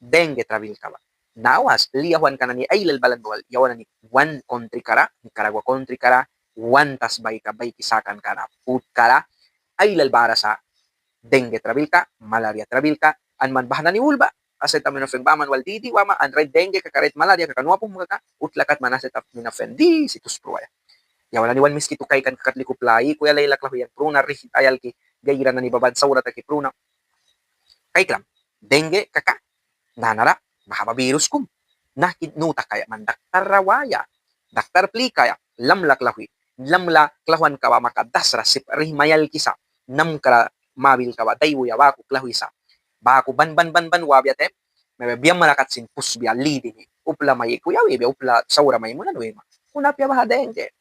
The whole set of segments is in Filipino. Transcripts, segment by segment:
dengue trabil kaba. Nawas, liyawan ka na ni ay lalbalan bawal, yawan na ni one country kara, Nicaragua country kara, one tasbay ka, bay kisakan kara, food kara, ay lalbara sa dengue trabil ka, malaria trabil ka, anman bahan na ni ulba, acetaminophen baman wal didi, wama, anred dengue kakaret malaria, kakanwa po mga ka, utlakat manacetaminofen, di situs pruwaya. Yawan na ni wan miski tukay kan kakatliko play, kuya laylak lang yan, pruna, rihit ayal ki, gayira na ni babad sa urat ki pruna, kay klam, dengue kaka, nanara, baka virus kum. Nakidnuta kaya man daktar rawaya. Daktar pli kaya, lamlak lahui. Lamla klahuan kawa makadasra sip rimayal kisa. Nam kara mabil kawa daywo ya baku klahui sa. Baku ban wabiate. Mebe biam malakat sin pus bia lidi ni. Upla may kuya webe upla saura may muna nuema. Una pia baha dengue.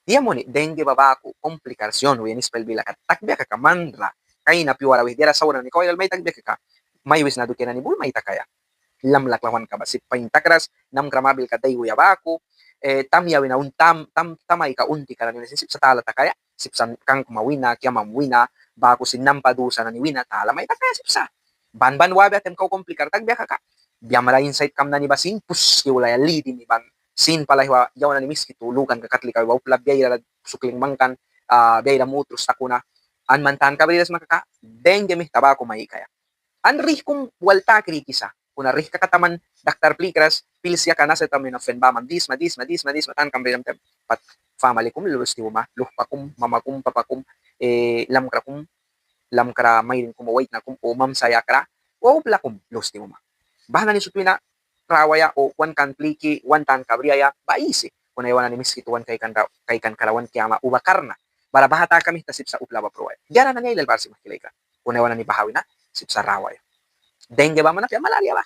Dia mo ni dengue babaku komplikasyon wen spell bila kat takbia ka kamandra. Kay na piwara weh dia saura ni koy may takbia ka. May wis na dukena ni bul may takaya lamlaklawan ka ba si paintakras nam kramabil ka dayo yabaku tamyawi na tamay ka unti ka na sip sa tala takaya sip sa kang kumawina kya mamwina baku si nampadusa na ni wina tala may takaya sip sa ban wabi atem kau komplikar tagbiya ka biamala insight kam na ni basin pus wala ya lidi ni ban sin pala hiwa yaw na ni miski tulukan ka katli ka wa upla biya sukling mangkan biya mutrus takuna an mantan ka bilas makaka dengue mi tabako may kaya anrih kung walta krikisa kuna rih kakataman daktar plikras pilsya kana sa tamin of baman dis matan kambrelam tem pat family kum lulus di uma luh pakum mamakum papakum lam kra mayin kum wait na kum o mam saya kra o plakum lus di uma bahana ni sutwina rawaya o wan kan pliki wan tan kabriaya baisi kuna yawan ni miski tuwan kay kan karawan kiyama ubakarna bara bahata kami tasip sa uplaba proay diara na ngay lalbar si makilay ka kuna yawan ni bahawi na sip sa rawaya dengue ba manap ya malaria ba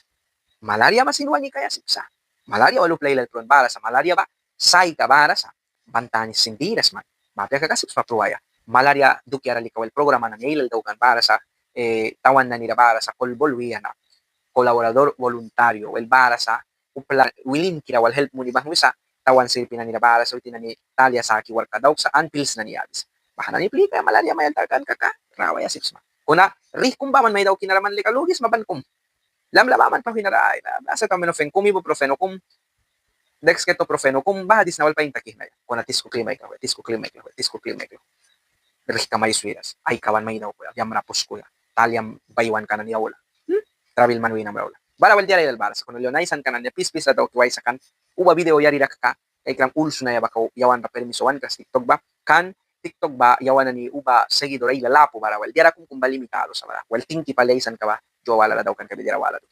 malaria ba sinuwani kaya sipsa malaria walu play electron bara sa malaria ba sai ka bara sa bantanis sindiras man mapya ka kasip sa pruwaya malaria dukyara likawal programa na ngailal daw kan para sa tawan na nila para sa kolbolwiya na kolaborador voluntario el bara sa upla wilin kira wal help mo ni bang wisa tawan silpi na nila bara sa utin ni talya sa kiwar ka daw sa anpils na niyabis bahana ni plika malaria mayantakan kaka rawaya sipsma kuna rih kumba man may daw kinaraman likalugis mabankum lamlamaman pa hinaraay na nasa taminofen kum ibuprofeno kum dexketoprofeno kum bahadis na walpa intakih na kuna tisco klimay ka tisco klimay ka rih kamay suiras ay kawan may daw ko yam rapos ko talyam baywan kanan yawla travel man winam rawla bara wal diara baras kuno leonaisan kanan ya pis daw tuway sa kan uba video yari ka kay kram ulso na yaba ko yawan ra permiso wan kas TikTok ba kan TikTok ba yawan na ni uba seguidor ay lalapo bara wal diara kung kumbali mitado sa bara wal tingki palaysan ka ba jo wala daw kan kabidira wala do